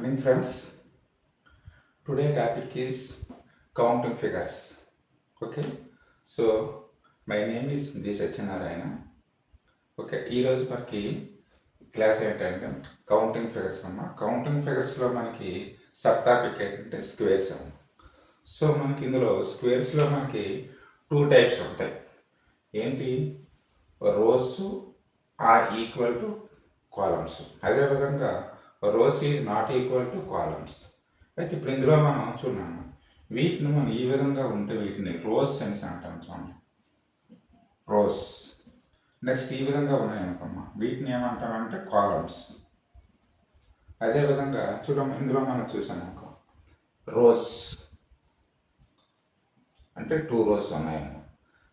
Morning friends. Today topic is counting figures. Okay. So my name is D. Satyanarayana. Okay ఈరోజు మనకి class ఏంటంటే counting figures అమ్మ. Counting ఫిగర్స్లో మనకి sub topic ఏంటంటే స్క్వేర్స్ అమ్మ. సో మనకి ఇందులో స్క్వేర్స్లో మనకి 2 టైప్స్ ఉంటాయి. ఏంటి? Rows are equal to columns. అదేవిధంగా rows is not equal to columns. అయితే ఇప్పుడు ఇందులో మనం చూడండి, వీటిని మనం ఈ విధంగా ఉంటే వీటిని రోస్ అని అంటాం. చూడండి, రోస్. నెక్స్ట్ ఈ విధంగా ఉన్నాయనుకోమ్మా, వీటిని ఏమంటామంటే కాలమ్స్. అదేవిధంగా చూడమ్మా, ఇందులో మనం చూసాం అనుకో, రోస్ అంటే 2 రోస్ ఉన్నాయమ్మా.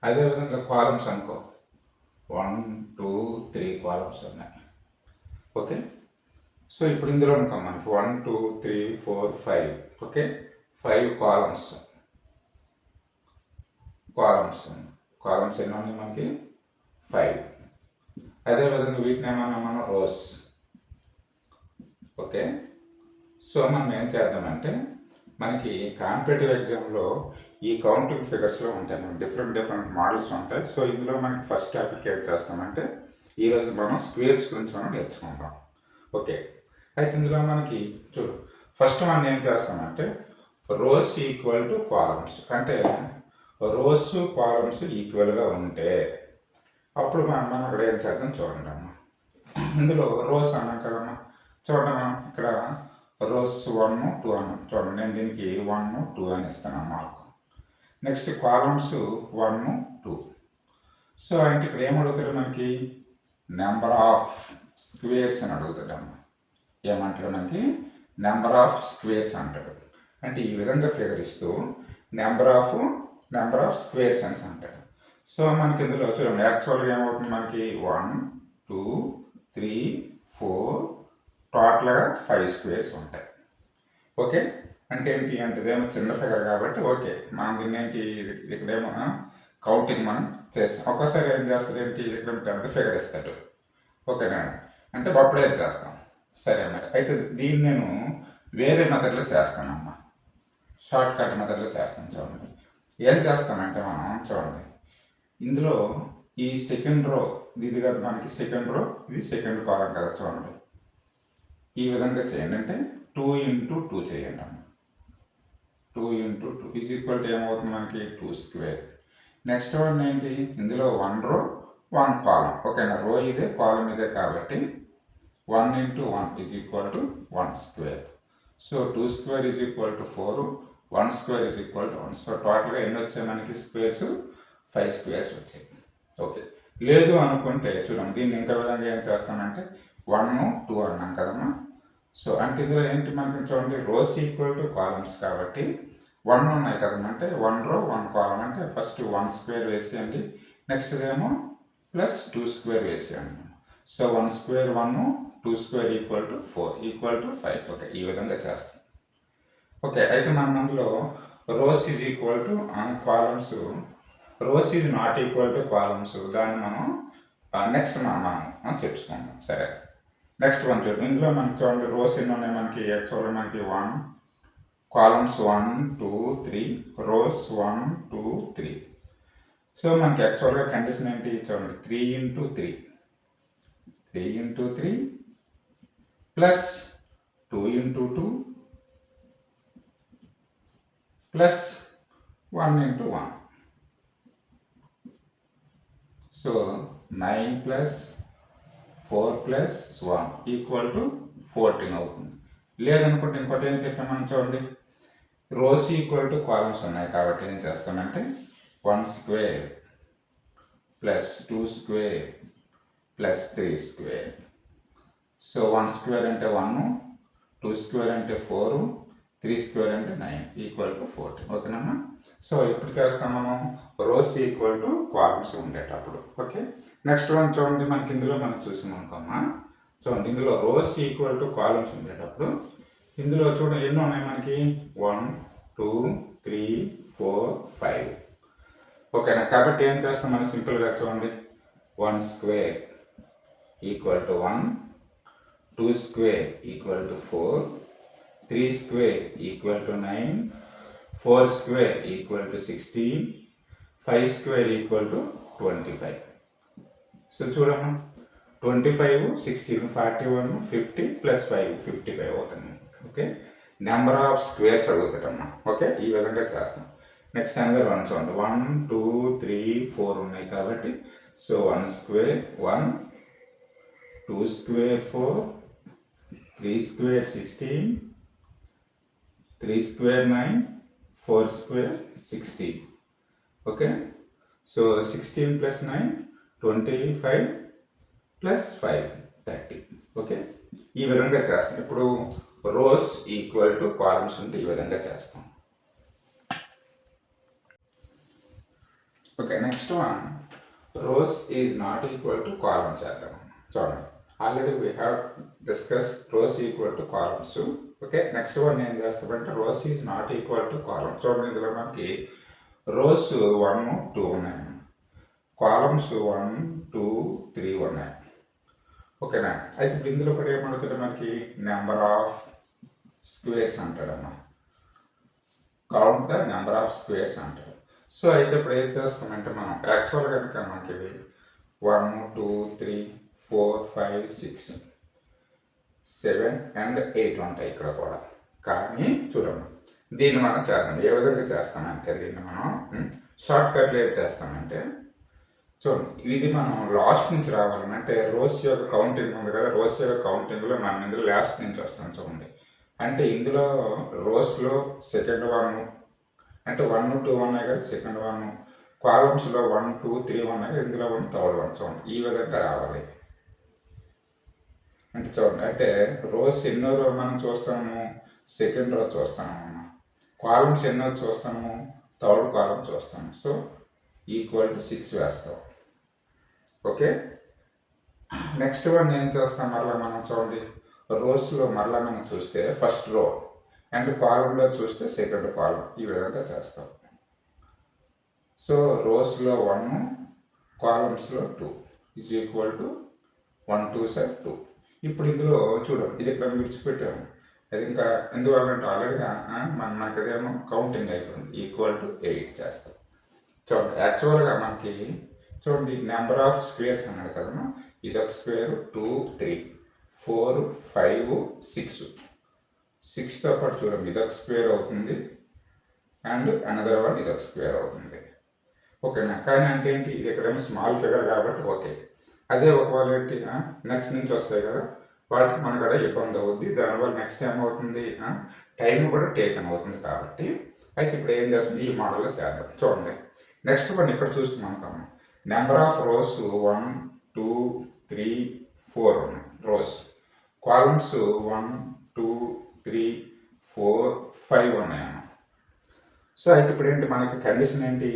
అదేవిధంగా కాలమ్స్ అనుకో, 1 2 3 కాలమ్స్ ఉన్నాయి. ఓకే. సో ఇప్పుడు ఇందులో అనుకో మనకి 1 2 3 4 5. Okay, 5 columns. కాలమ్స్ ఎన్ని ఉన్నాయి మనకి? 5. అదేవిధంగా వీటిని ఏమన్నా మనం రోస్. ఓకే. సో మనం ఏం చేద్దామంటే, మనకి కాంపిటేటివ్ ఎగ్జామ్లో ఈ కౌంటింగ్ ఫిగర్స్లో ఉంటాయి, మనకి డిఫరెంట్ మోడల్స్ ఉంటాయి. సో ఇందులో మనకి ఫస్ట్ టాపిక్ ఏం చేస్తామంటే, ఈరోజు మనం స్క్వేర్స్ గురించి మనం నేర్చుకుందాం. ఓకే. అయితే ఇందులో మనకి చూడు, ఫస్ట్ మనం ఏం చేస్తామంటే రోస్ ఈక్వల్ టు కాలమ్స్. అంటే రోస్ కాలమ్స్ ఈక్వల్గా ఉంటే అప్పుడు మనం అక్కడ ఏం చేద్దాం చూడండి అమ్మా. ఇందులో రోస్ అన్నాం కదమ్మా, చూడండి మనం ఇక్కడ రోస్ 1 2 అన్నాం. చూడండి, నేను దీనికి 1 2 అని ఇస్తాను మార్కు. Next columns 1 2. సో అంటే ఇక్కడ ఏమడుగుతాడు మనకి? నెంబర్ ఆఫ్ స్క్వేర్స్ అని అడుగుతాడు అమ్మా. ఏమంటాడు మనకి? నెంబర్ ఆఫ్ స్క్వేర్స్ అంటాడు. అంటే ఈ విధంగా ఫిగర్ ఇస్తూ నెంబర్ ఆఫ్ స్క్వేర్స్ అని అంటాడు. సో మనకి ఇందులో చూడండి, యాక్చువల్గా ఏమవుతుంది మనకి 1 2 3 4 టోటల్గా 5 స్క్వేర్స్ ఉంటాయి. ఓకే. అంటే ఏంటి అంటే ఇదేమో చిన్న ఫిగర్ కాబట్టి ఓకే, మనం దీన్ని ఏంటి ఇక్కడేమో కౌంటింగ్ మనం చేస్తాం. ఒక్కోసారి ఏం చేస్తాడు ఏంటి, ఇక్కడ పెద్ద ఫిగర్ ఇస్తాడు. ఓకేనా, అంటే అప్పుడే చేస్తాం. సరే మరి. అయితే దీన్ని నేను వేరే మెథడ్లో చేస్తానమ్మా, షార్ట్ కట్ మెథడ్లో చేస్తాను. చూడండి, ఏం చేస్తానంటే మనం చూడండి, ఇందులో ఈ సెకండ్ రో ఇది కదా మనకి సెకండ్ రో, ఇది సెకండ్ కాలం కదా. చూడండి, ఈ విధంగా చేయండి. అంటే 2 into 2 చేయండి అమ్మ. 2 into 2 ఈజ్ ఈక్వల్ టు ఏమవుతుంది మనకి? 2 స్క్వేర్. నెక్స్ట్ వన్ ఏంటి, ఇందులో 1 రో 1 కాలం. ఓకేనా, రో ఇదే కాలం ఇదే కాబట్టి 1 into 1 is equal to 1 square. So 2 square is equal to 4, 1 square is equal to 1. So టోటల్గా ఎన్ని వచ్చాయి మనకి స్క్వేర్స్? 5 స్క్వేర్స్ వచ్చాయి. ఓకే. లేదు అనుకుంటే చూడండి, దీన్ని ఇంకా విధంగా ఏం చేస్తామంటే 1 2 అన్నాం కదమ్మా. సో అంటే ఇందులో ఏంటి మనకి చూడండి, రోస్ ఈక్వల్ టు కాలమ్స్ కాబట్టి 1 ఉన్నాయి కదమ్మా. అంటే 1 రో 1 కాలం. అంటే ఫస్ట్ 1 స్క్వేర్ వేసేయండి, నెక్స్ట్ ఏమో ప్లస్ 2 స్క్వేర్ వేసేయండి. So 1 square 1, 2 square equal to 4 equal to 5. Okay, ఈ విధంగా చేస్తాం. ఓకే. అయితే మనం అందులో rows is equal to columns, rows is not equal to columns, దాన్ని మనం నెక్స్ట్ మనం చెప్పుకుందాం. సరే, నెక్స్ట్ వన్ చూడండి. ఇందులో మనకి చూడండి రోస్ ఎన్ని ఉన్నాయి మనకి? యాక్చువల్గా మనకి 1 కాలమ్స్ 1 2 3, రోస్ 1 2 3. సో మనకి యాక్చువల్గా కండిషన్ ఏంటి చూడండి, 3 into 3 plus 2 into 2 plus 1 into 1. So 9 plus 4 plus 1 equal to 14 అవుతుంది. లేదనుకుంటే ఇంకోటి ఏం చెప్పాం మనం చూడండి, రోస్ ఈక్వల్ టు కాలమ్స్ ఉన్నాయి కాబట్టి ఏం చేస్తామంటే 1 square plus 2 square plus 3 square. So 1 square అంటే 1, 2 స్క్వేర్ అంటే 4, 3 స్క్వేర్ అంటే 9 ఈక్వల్ టు 14. ఓకేనమ్మా. సో ఇప్పుడు చేస్తాం మనం రోస్ ఈక్వల్ టు కాలమ్స్ ఉండేటప్పుడు. ఓకే. నెక్స్ట్ వన్ చూడండి, మనకి ఇందులో మనం చూసాం అనుకోమ్మా. చూడండి, ఇందులో రోస్ ఈక్వల్ టు కాలమ్స్ ఉండేటప్పుడు ఇందులో చూడండి ఎన్ని ఉన్నాయి మనకి? 1 2 3 4 5. ఓకేనా. కాబట్టి ఏం చేస్తాం మనం సింపుల్గా చూడండి, 1 square equal to 1, 2 square equal to 4, 3 square equal to 9, 4 square equal to 16, 5 square equal to 25. So చూడమ్మా 25, 16, 41, 50 ప్లస్ 5, 55 అవుతుంది. ఓకే, నెంబర్ ఆఫ్ స్క్వేర్స్ అడుగుతాడమ్మా. ఓకే, ఈ విధంగా చేస్తాం. నెక్స్ట్ అనదర్ వన్ చూడండి, 1, 2, 3, 4 ఉన్నాయి కాబట్టి so 1 square 1, 2 square 4, 3 square 16, 3 square 9, 4 square 16. Okay, so 16 plus 9 25 plus 5 30. Okay, ఈ విధంగా చేస్తాం. ఇప్పుడు రోస్ ఈక్వల్ టు కాలమ్స్ ఉంటే ఈ విధంగా చేస్తాం. Okay, next one rows is not equal to column చేద్దాం. చూడండి, already we have discuss rows equal to columns. Okay, next one ఏం చేస్తామంటే rows is not equal to column. చూడండి, ఇందులో మనకి రోస్ 1, 2 ఉన్నాయి, కాలమ్స్ 1, 2, 3 ఉన్నాయి. ఓకేనా, అయితే ఇప్పుడు ఇందులో కూడా ఏమడుతుంది మనకి నెంబర్ ఆఫ్ స్క్వేర్స్ అంటాడమ్మా. Count the number of squares అంటాడు. సో అయితే ఇప్పుడు ఏం చేస్తామంటే మనం యాక్చువల్గా కనుక మనకి 1, 2, 3, 4, 5, 6, 7 and 8 ఉంటాయి ఇక్కడ కూడా. కానీ చూడమ్మా, దీన్ని మనం చేద్దాం. ఏ విధంగా చేస్తామంటే దీన్ని మనం షార్ట్ కట్లో ఏం చేస్తామంటే చూడండి, ఇది మనం లాస్ట్ నుంచి రావాలంటే రోస్ యొక్క కౌంటింగ్ ఉంది కదా, రోస్ యొక్క కౌంటింగ్లో మనం ఇందులో లాస్ట్ నుంచి వస్తాం. చూడండి, అంటే ఇందులో రోస్లో సెకండ్ 1 అంటే 1, 2 ఉన్నాయి కదా, సెకండ్ 1, కాలమ్స్లో 1, 2, 3 ఉన్నాయి కదా, ఇందులో 1 థర్డ్ 1. చూడండి, ఈ విధంగా రావాలి. అంటే చూడండి, అంటే రోస్ ఎన్నో రో మనం చూస్తాము, సెకండ్ రో చూస్తాము, కాలమ్స్ ఎన్నో చూస్తాము, థర్డ్ కాలమ్ చూస్తాము. సో ఈక్వల్ టు 6 వేస్తాం. ఓకే, నెక్స్ట్ వన్ ఏం చేస్తాం, మరలా మనం చూడండి రోస్లో మరలా మనం చూస్తే ఫస్ట్ రో అండ్ కాలంలో చూస్తే సెకండ్ కాలం, ఈ విధంగా చేస్తాం. సో రోస్లో 1, కాలమ్స్లో 2 ఈజ్ ఈక్వల్ టు 1, 2 సార్ 2. ఇప్పుడు ఇందులో చూడండి, ఇది ఇక్కడ విడిచిపెట్టాము, అది ఇంకా ఎందువల్లంటే ఆల్రెడీగా నాకు అదేమో కౌంటింగ్ అయిపోయింది. ఈక్వల్ టు 8 చేస్తాం. చూడండి, యాక్చువల్గా మనకి చూడండి నెంబర్ ఆఫ్ స్క్వేర్స్ అన్నాడు కదమ్మా. ఇదొక స్క్వేర్ 2, 3, 4, 5, 6. 6తో పాటు చూడండి ఇదొక స్క్వేర్ అవుతుంది అండ్ అనదర్ వన్ ఇదొక స్క్వేర్ అవుతుంది. ఓకేనా, కానీ అంటే ఏంటి, ఇది ఎక్కడేమో స్మాల్ ఫిగర్ కాబట్టి ఓకే. అదే ఒకవేళ ఏంటి నెక్స్ట్ నుంచి వస్తాయి కదా, వాటికి మన కూడా ఇబ్బంది అవుద్ది. దానివల్ల నెక్స్ట్ ఏమవుతుంది, టైం కూడా టేకన్ అవుతుంది. కాబట్టి అయితే ఇప్పుడు ఏం చేస్తుంది, ఈ మోడల్లో చేద్దాం. చూడండి, నెక్స్ట్ వన్ ఇక్కడ చూస్తున్నాం కమ్మా, నెంబర్ ఆఫ్ రోస్ 1, 2, 3, 4 ఉన్నాయి రోస్, కాలమ్స్ 1, 2, 3, 4, 5 ఉన్నాయమ్మా. సో అయితే ఇప్పుడు ఏంటి మనకి కండిషన్ ఏంటి,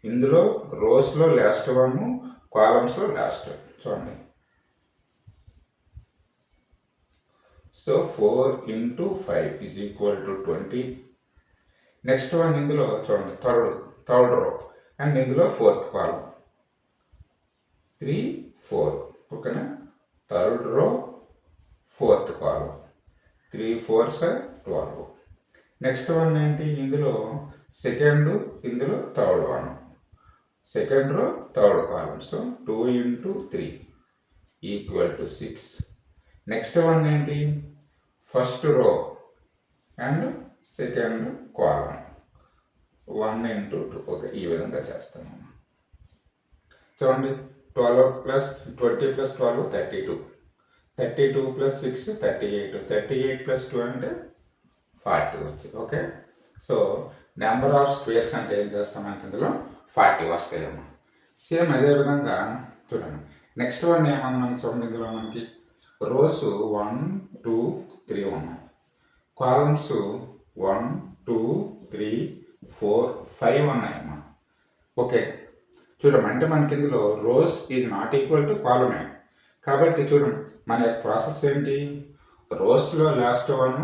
ఇందులో రోస్లో లాస్ట్ 1, కాలమ్స్లో లాస్ట్. చూడండి, so 4 into 5 is equal to 20. Next one ఇందులో చూడండి థర్డ్ రో అండ్ ఇందులో ఫోర్త్ కాలం 3, 4. ఓకేనా, థర్డ్ రో ఫోర్త్ కాలం 3, 4 సార్ 12. నెక్స్ట్ వన్ ఏంటి, ఇందులో సెకండ్, ఇందులో third 1, second row third column. So 2 into 3 equal to 6. Next one ఏంటి, first row and second column 1 into 2. Okay, ఈ విధంగా చేస్తాము. చూడండి 20 plus 12 32, 32 plus 6 38, 38 plus 2 అంటే 40 వచ్చి. Okay, so number of squares అంటే ఏం చేస్తామంటే ఇందులో 40 వస్తాయేమో. సేమ్ అదేవిధంగా చూడండి, నెక్స్ట్ వన్ ఏమన్నా చూడండి, ఇందులో మనకి రోస్ 1, 2, 3 ఉన్నాయి, కాలమ్స్ 1, 2, 3, 4, 5 ఉన్నాయమ్మా. ఓకే, చూడండి, అంటే మనకి ఇందులో rows is not equal to కాలమే. కాబట్టి చూడండి మన ప్రాసెస్ ఏంటి, రోస్లో లాస్ట్ 1,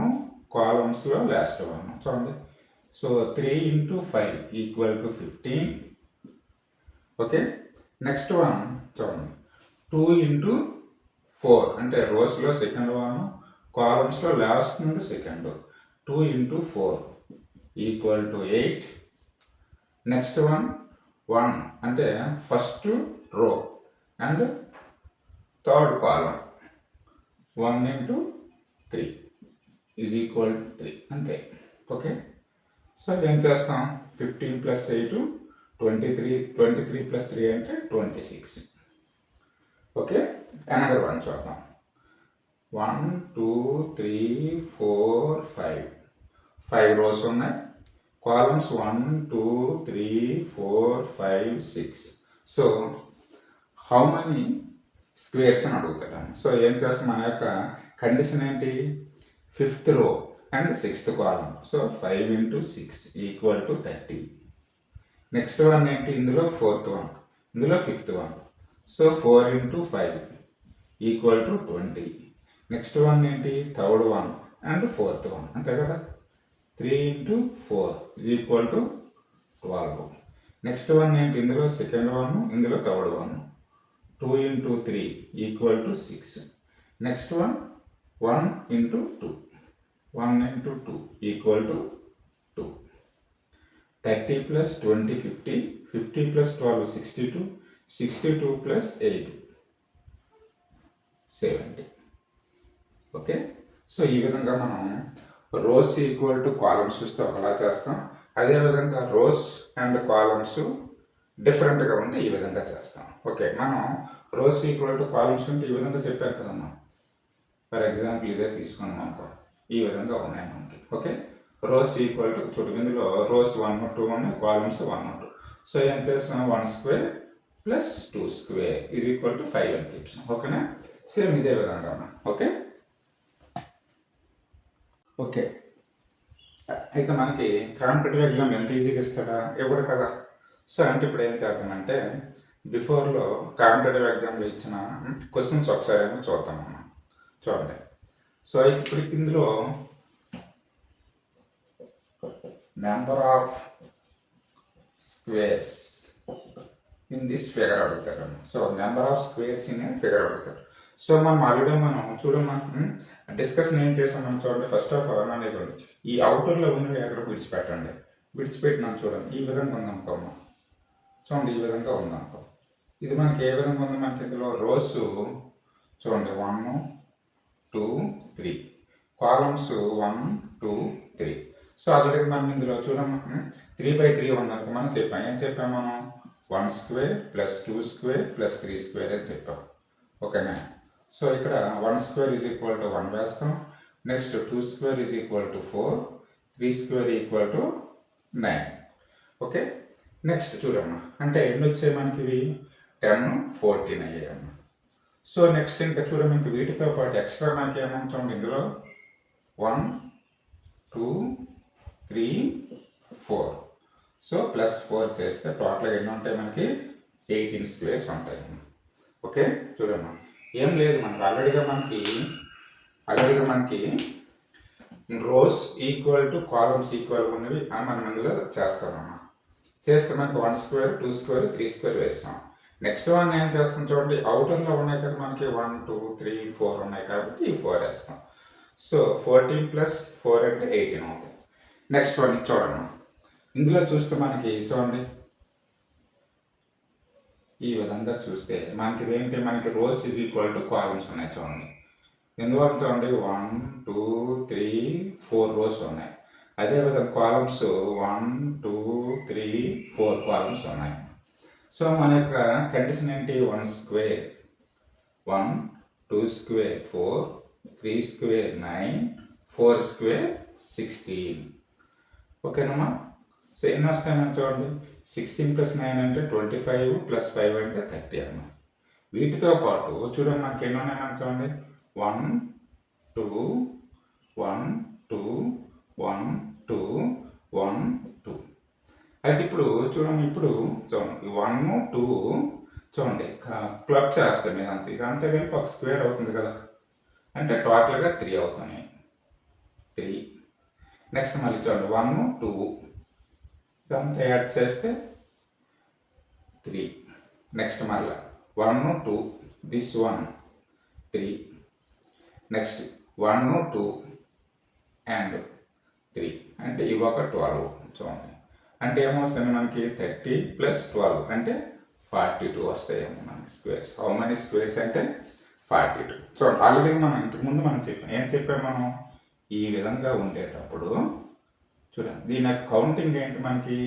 కాలమ్స్లో లాస్ట్ 1. చూడండి, so 3 into 5 equal to 15. Okay, next one చూడండి 2 into 4 అంటే రోస్లో సెకండ్ 1, కాలమ్స్లో లాస్ట్ నుండి second. 2 into 4 equal to 8. Next one 1 అంటే first row and third column 1 into 3 is equal to 3 అంతే. ఓకే, సో ఏం చేస్తాం 15 plus 8 23, 23 plus 3 అంటే 26. Okay, another one చూద్దాం. 1 2 3 4 5 5 rose ఉన్నాయి. Columns 1 2 3 4 5 6. So how many squares అని అడుగుతాడు. సో ఏం చేస్తాం, మన యొక్క కండిషన్ ఏంటి, 5th రో and 6th column. So 5 into 6 equal to 30. Next one ఏంటి, ఇందులో 4th వన్, ఇందులో 5th one. So 4 into 5 equal to 20. Next one ఏంటి, 3rd one and 4th one, అంతే కదా. 3 into 4 equal to 12. Next one ఏంటి, ఇందులో 2nd వన్, ఇందులో 3rd one. 2 into 3 equal to 6. Next one 1 into 2, 1 into 2 equal to 2. 30 plus 20 50, 50 plus 12 62, 62 plus 8 70. Okay, so ఈ విధంగా మనం rose equal to columns చూస్తే ఒకలా చేస్తాం. అదేవిధంగా రోస్ అండ్ కాలమ్స్ డిఫరెంట్గా ఉంటే ఈ విధంగా చేస్తాం. ఓకే, మనం రోస్ ఈక్వల్ టు కాలమ్స్ ఉంటే ఈ విధంగా చెప్పారు కదమ్మా. ఫర్ ఎగ్జాంపుల్ ఇదే తీసుకున్నాం అనుకో, ఈ విధంగా ఉన్నాయి మనకి. ఓకే, రోస్ ఈక్వల్ టు చూడు, ఇందులో రోస్ 1 2 ఉన్నాయి, కాలమ్స్ 1 2. సో ఏం చేస్తాం, 1 square plus 2 square is equal to 5 అని చెప్పాం. ఓకేనా, సేమ్ ఇదే విధంగా అన్నా. ఓకే ఓకే, అయితే మనకి కాంపిటేటివ్ ఎగ్జామ్ ఎంత ఈజీగా ఇస్తాడా, ఇవ్వడు కదా. సో అంటే ఇప్పుడు ఏం చేద్దామంటే, బిఫోర్లో కాంపిటేటివ్ ఎగ్జామ్లో ఇచ్చిన క్వశ్చన్స్ ఒకసారి ఏమో చూద్దాం మనం. చూడండి, సో అయితే ఇప్పుడు ఇందులో number of squares in this figure అడుగుతారు. So number of squares in figure అడుగుతారు. సో మనం ఆల్రెడీ మనం చూడమ్మా డిస్కషన్ ఏం చేసాం మనం. చూడండి, ఫస్ట్ ఆఫ్ ఆల్ మనం చూడండి, ఈ అవుటర్లో ఉన్నవి ఎక్కడ విడిచిపెట్టండి. విడిచిపెట్టినాం చూడండి, ఈ విధంగా ఉందనుకోమ్మా. చూడండి, ఈ విధంగా ఉందనుకో. ఇది మనకి ఏ విధంగా ఉంది, మనకి ఇందులో రోస్ చూడండి 1 2 3, కాలమ్స్ 1 2 3. సో ఆల్రెడీ మనం ఇందులో చూడమ్మా 3/3 ఉందనుకో. మనం చెప్పాం, ఏం చెప్పాం మనం, 1 square plus 2 square plus 3 square అని చెప్పాం. ఓకేనా, సో ఇక్కడ 1 square ఈజ్ ఈక్వల్ టు 1 వేస్తాం. Next 2 square is equal to 4, 3 square equal to 9. Okay, next చూడమ్మా, అంటే ఎన్ని వచ్చాయి మనకి ఇవి, 10 14 అయ్యాయమ్మా. సో నెక్స్ట్ ఇంకా చూడమ్మా, ఇంక వీటితో పాటు ఎక్స్ట్రా మనకి ఏమవుతుంది, ఇందులో 1 2 3 4. సో ప్లస్ 4 చేస్తే టోటల్ ఎన్ని ఉంటాయి మనకి, 18 స్క్వేర్స్ ఉంటాయి. ఓకే, చూడమ్మా, ఏం లేదు మనకి ఆల్రెడీగా మనకి rows equal to columns equal ఉన్నవి మనం ఇందులో చేస్తామమ్మా. చేస్తే మనకి 1 square 2 square 3 square వేస్తాం. నెక్స్ట్ వన్ ఏం చేస్తాం చూడండి, అవుటర్లో ఉన్నాయి కదా మనకి 1 2 3 4 ఉన్నాయి కాబట్టి ఈ 4 వేస్తాం. సో 14 plus 4 అంటే 18 అవుతుంది. నెక్స్ట్ వన్ చూడమ్మా, ఇందులో చూస్తే మనకి చూడండి, ఈ విధంగా చూస్తే మనకి ఇదేంటి, మనకి rows is equal to columns ఉన్నాయి చూడండి. ఎందువల్ల చూడండి 1 2 3 4 రోస్ ఉన్నాయి. అదేవిధంగా కాలమ్స్ 1 2 3 4 కాలమ్స్ ఉన్నాయి. సో మన యొక్క కండిషన్ ఏంటి, 1 square 1 2 square 4 3 square 9 4 square 16. ఓకేనమ్మా, సో ఎన్ని వస్తాయని చూడండి, 16 plus 9 అంటే 25 plus 5 అంటే 30 అమ్మా. వీటితో పాటు చూడండి మనకి ఎన్ని ఉన్నాయి మనకి చూడండి, 1 2 1 2 1 2 1 2. అయితే ఇప్పుడు చూడండి, చూడండి 1 2 చూడండి క్లబ్ చేస్తాం ఇదంతా కలిపి ఒక స్క్వేర్ అవుతుంది కదా, అంటే టోటల్గా 3 అవుతున్నాయి. 3. నెక్స్ట్ మళ్ళీ చూడండి 1 2 ఇదంతా యాడ్ చేస్తే 3. నెక్స్ట్ మళ్ళీ 1 2 దిస్ 1 3. నెక్స్ట్ 1 2 అండ్ 3 అంటే ఇవి ఒక 12 చూడండి. అంటే ఏమవుతుంది మనకి 30 + 12 అంటే 42 వస్తాయేమో మనకి స్క్వేర్స్. హౌ మెనీ స్క్వేర్స్ అంటే 42. చూడండి ఆల్రెడీ మనం ఇంతకుముందు మనం చెప్పాం. ఏం చెప్పాం మనం? ఈ విధంగా ఉండేటప్పుడు చూడండి దీని యొక్క కౌంటింగ్ ఏంటి మనకి?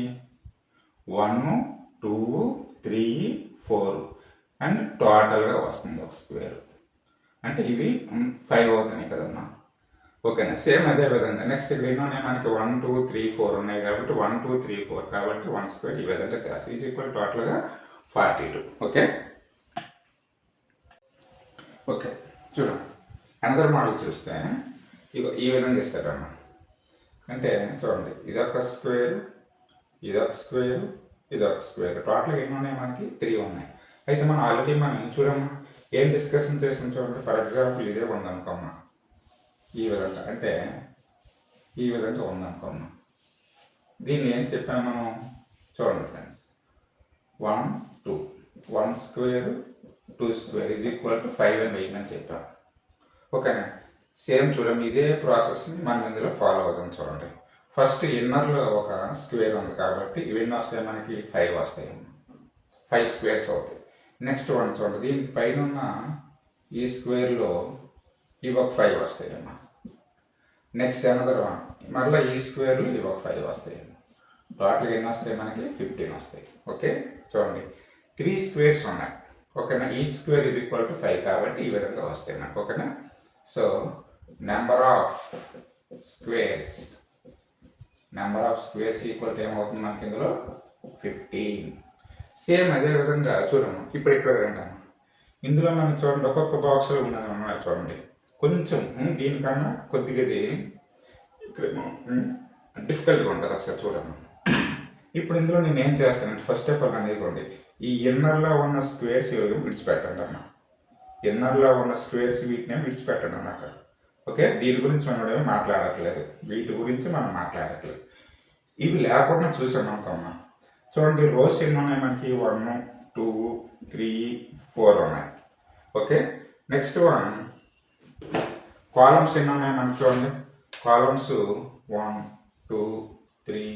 1 2 3 4 అండ్ టోటల్గా వస్తుంది ఒక స్క్వేర్. అంటే ఇవి 5 అవుతున్నాయి కదమ్మా. ఓకేనా? సేమ్ అదే విధంగా నెక్స్ట్ ఇక్కడ ఎన్నో ఉన్నాయి మనకి? 1 2 3 4 ఉన్నాయి కాబట్టి 1 2 3 4 కాబట్టి 1 స్క్వేర్ ఈ విధంగా చేస్తాయి. ఈజ్ ఈక్వల్ టోటల్గా 42. ఓకే ఓకే చూడండి అనదర్ మోడల్ చూస్తే ఈ విధంగా ఇస్తారమ్మా. అంటే చూడండి ఇదొక స్క్వేర్, ఇదొక స్క్వేర్, ఇదొక స్క్వేర్. టోటల్గా ఎన్ని ఉన్నాయి మనకి? 3 ఉన్నాయి. అయితే మనం ఆల్రెడీ మనం చూడమ్మా ఏం డిస్కషన్ చేసాం చూడండి. ఫర్ ఎగ్జాంపుల్ ఇదే ఉందనుకోమ్మా, ఈ విధంగా అంటే ఈ విధంగా ఉందనుకోమ్మా. దీన్ని ఏం చెప్పాము మనం? చూడండి friends, 1 2 1 square 2 square is equal to 5 అని వేయమని చెప్పాం. ఓకేనా? సేమ్ చూడండి ఇదే ప్రాసెస్ని మనం ఇందులో ఫాలో అవుతాం. చూడండి ఫస్ట్ ఇన్నర్లో ఒక స్క్వేర్ ఉంది కాబట్టి ఇవన్నీ వస్తాయి మనకి? 5 వస్తాయి. 5 స్క్వేర్స్ అవుతాయి. నెక్స్ట్ వన్ చూడండి దీనికి పైన ఉన్న ఈ స్క్వేర్లో ఇవి ఒక 5 వస్తాయి అమ్మా. నెక్స్ట్ అనదర్ వన్ మళ్ళీ ఈ స్క్వేర్లో ఇవి ఒక 5 వస్తాయి. టోటల్గా ఎన్ని వస్తాయి మనకి? 15 వస్తాయి. ఓకే చూడండి 3 స్క్వేర్స్ ఉన్నాయి. ఓకేనా? Each square is equal to 5 కాబట్టి ఈ విధంగా వస్తాయి మనకు. ఓకేనా? So number of squares equal to ఏమవుతుంది మనకి ఇందులో? 15. సేమ్ అదే విధంగా చూడమ్మా ఇప్పుడు ఇక్కడ రండమ్మా. ఇందులో మనం చూడండి ఒక్కొక్క బాక్స్లో ఉన్నది అన్నమాట. చూడండి కొంచెం దీనికన్నా కొద్దిగా ఇది ఇక్కడ డిఫికల్ట్గా ఉంటుంది. ఒకసారి చూడమ్మా. ఇప్పుడు ఇందులో నేను ఏం చేస్తానంటే ఫస్ట్ ఆఫ్ ఆల్ అనేదికోండి ఈ ఇన్నర్లో ఉన్న స్క్వేర్స్ విడిచిపెట్టండి అన్న. ఇన్నర్లో ఉన్న స్క్వేర్స్ వీటినే విడిచిపెట్టండి అన్నాక. ఓకే దీని గురించి మనం ఏమి మాట్లాడట్లేదు, వీటి గురించి మనం మాట్లాడట్లేదు. ఇవి లేకుండా చూసాం అనుకోమ్మా. చూడండి రోస్ ఎన్ని ఉన్నాయి మనకి? 1 2 3 4 ఉన్నాయి. ఓకే నెక్స్ట్ వన్ కాలమ్స్ ఎన్ని ఉన్నాయి మనకి? చూడండి కాలమ్స్ 1 2 3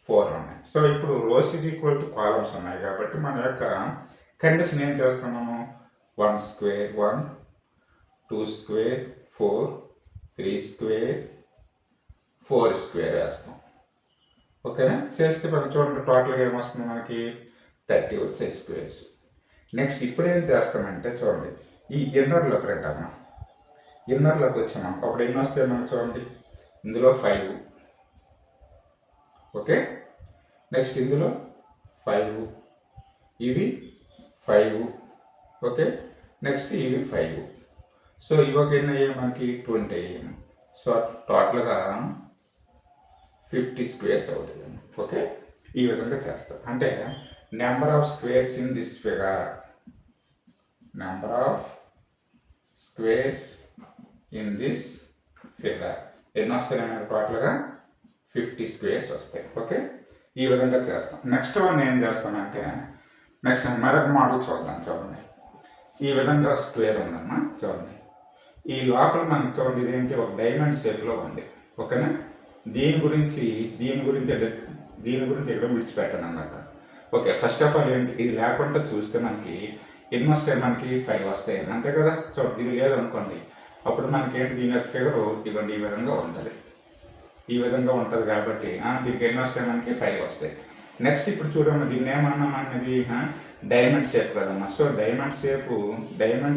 4 ఉన్నాయి. సో ఇప్పుడు rows is equal to columns ఉన్నాయి కాబట్టి మన యొక్క కండిషన్ ఏం చేస్తున్నాము? 1 స్క్వేర్ 1 2 స్క్వేర్ 4 3 స్క్వేర్ 4 స్క్వేర్ వేస్తాం. ఓకేనా? చేస్తే మనం చూడండి టోటల్గా ఏమొస్తుంది మనకి? 30 వచ్చే స్క్వేర్స్. నెక్స్ట్ ఇప్పుడు ఏం చేస్తామంటే చూడండి ఈ ఇన్నర్లోకి రండమ్మా. ఇన్నర్లోకి వచ్చాము అప్పుడు ఎన్ని వస్తాయి మనకు? చూడండి ఇందులో 5. ఓకే నెక్స్ట్ ఇందులో 5, ఇవి 5. ఓకే నెక్స్ట్ ఇవి 5. సో ఇవొక ఎన్ని అయ్యాయి మనకి? 20 అయ్యాయి. సో టోటల్గా 50 స్క్వేర్స్ అవుతుంది. ఓకే ఈ విధంగా చేస్తాం. అంటే number of squares in this figure, number of squares in this figure ఎన్ని వస్తాయి మనకి? టోటల్గా 50 స్క్వేర్స్ వస్తాయి. ఓకే ఈ విధంగా చేస్తాం. నెక్స్ట్ వన్ ఏం చేస్తామంటే నెక్స్ట్ మరొక మోడల్ చూద్దాం. చూడండి ఈ విధంగా స్క్వేర్ ఉందమ్మా. చూడండి ఈ లోపల మనకి చూడండి ఇదేంటి? ఒక డైమండ్ షేప్లో ఉంది. ఓకేనా? దీని గురించి ఇక్కడ విడిచిపెట్టాను అన్నాక. ఓకే ఫస్ట్ ఆఫ్ ఆల్ ఏంటి? ఇది లేకుండా చూస్తే మనకి ఎన్ని వస్తాయి మనకి? 5 వస్తాయి అంతే కదా. చూడండి ఇది లేదనుకోండి అప్పుడు మనకి ఏంటి? దీని యొక్క ఫిగర్ ఇదిగోండి ఈ విధంగా ఉంటుంది. ఈ విధంగా ఉంటుంది కాబట్టి దీనికి ఎన్ని వస్తాయి మనకి? 5 వస్తాయి. నెక్స్ట్ ఇప్పుడు చూడమ్మా దీన్ని ఏమన్నా మనది డైమండ్ షేప్ కదమ్మా. సో డైమండ్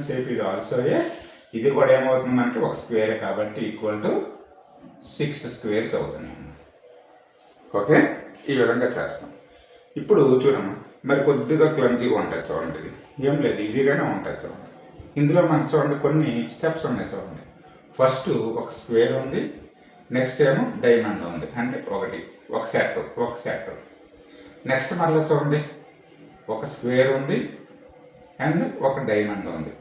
షేప్ ఇది ఆల్సో ఇది కూడా ఏమవుతుంది మనకి? ఒక స్క్వేర్ కాబట్టి ఈక్వల్ టు 6 స్క్వేర్స్ అవుతుంది. ఓకే ఈ విధంగా చేస్తాం. ఇప్పుడు చూడమ్మా మరి కొద్దిగా క్లంజీగా ఉంటుంది. చూడండి ఏం లేదు ఈజీగానే ఉంటుంది. చూడండి ఇందులో మనకు చూడండి కొన్ని స్టెప్స్ ఉన్నాయి. చూడండి ఫస్ట్ ఒక స్క్వేర్ ఉంది, నెక్స్ట్ ఏమో డైమండ్ ఉంది. అంటే ఒక సెట్. నెక్స్ట్ మళ్ళీ చూడండి ఒక స్క్వేర్ ఉంది అండ్ ఒక డైమండ్ ఉంది.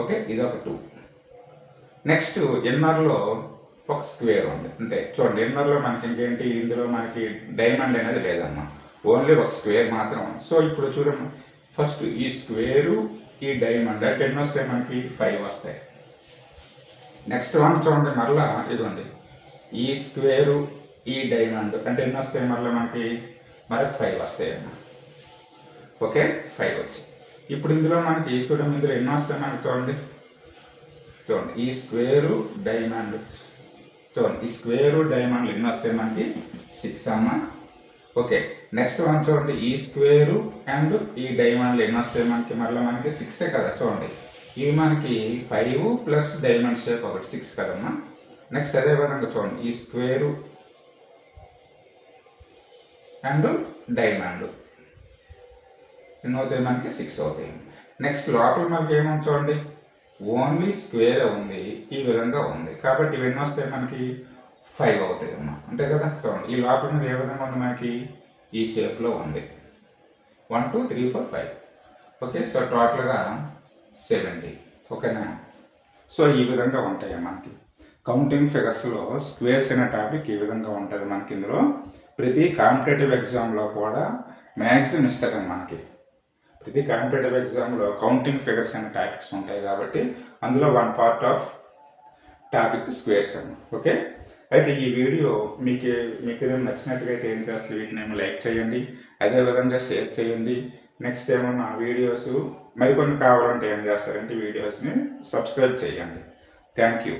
ఓకే ఇది ఒక 2. నెక్స్ట్ ఇన్నర్లో ఒక స్క్వేర్ ఉంది. అంతే చూడండి ఇన్నర్లో మనకి ఇంకేంటి? ఇందులో మనకి డైమండ్ అనేది లేదమ్మా, ఓన్లీ ఒక స్క్వేర్ మాత్రం ఉంది. సో ఇప్పుడు చూడమ్మా ఫస్ట్ ఈ స్క్వేరు ఈ డైమండ్ అంటే ఎన్ని వస్తాయి మనకి? 5 వస్తాయి. నెక్స్ట్ వన్ చూడండి మరలా ఇది ఉంది ఈ స్క్వేరు ఈ డైమండ్ అంటే ఎన్ని వస్తాయి మళ్ళీ మనకి 5 వస్తాయి అన్న. ఓకే 5 వచ్చి ఇప్పుడు ఇందులో మనకి చూడండి ఇందులో ఎన్ని వస్తాయి మనకి చూడండి ఈ స్క్వేరు డైమండ్ చూడండి ఈ స్క్వేరు డైమండ్ ఎన్ని వస్తాయి మనకి 6 అమ్మ. ఓకే నెక్స్ట్ వన్ చూడండి ఈ స్క్వేరు అండ్ ఈ డైమండ్లు ఎన్ని వస్తాయి మనకి 6 కదా చూడండి ఇవి మనకి 5 ప్లస్ డైమండ్ షేప్ ఒకటి 6 కదమ్మా. నెక్స్ట్ అదే విధంగా చూడండి ఈ స్క్వేరు అండ్ డైమండ్ ఎన్ని అవుతాయి మనకి 6 అవుతాయి. నెక్స్ట్ లోపల మనకి ఏమని చూడండి ఓన్లీ స్క్వేర్ ఉంది ఈ విధంగా ఉంది కాబట్టి ఇవన్నీ వస్తాయి మనకి 5 అవుతాయి అమ్మా అంతే కదా. చూడండి ఈ లోపల మీద ఏ విధంగా ఉంది మనకి ఈ షేప్లో ఉంది 1 2 3 4 5. ఓకే సో టోటల్గా 70. ఓకేనా. సో ఈ విధంగా ఉంటాయి మనకి కౌంటింగ్ ఫిగర్స్లో స్క్వేర్స్ అనే టాపిక్ ఈ విధంగా ఉంటుంది మనకి. ఇందులో ప్రతి కాంపిటేటివ్ ఎగ్జామ్లో కూడా మ్యాక్సిమం ఇస్తారండి మనకి. ప్రతి కాంపిటేటివ్ ఎగ్జామ్లో కౌంటింగ్ ఫిగర్స్ అనే టాపిక్స్ ఉంటాయి కాబట్టి అందులో one part of topic squares అన్న. ఓకే అయితే ఈ వీడియో మీకు ఏదైనా నచ్చినట్టుగా అయితే ఏం చేస్తారు వీటిని ఏమో లైక్ చేయండి, అదేవిధంగా షేర్ చేయండి. నెక్స్ట్ ఏమో నా వీడియోస్ మరికొన్ని కావాలంటే ఏం చేస్తారంటే వీడియోస్ని సబ్స్క్రైబ్ చేయండి. Thank you.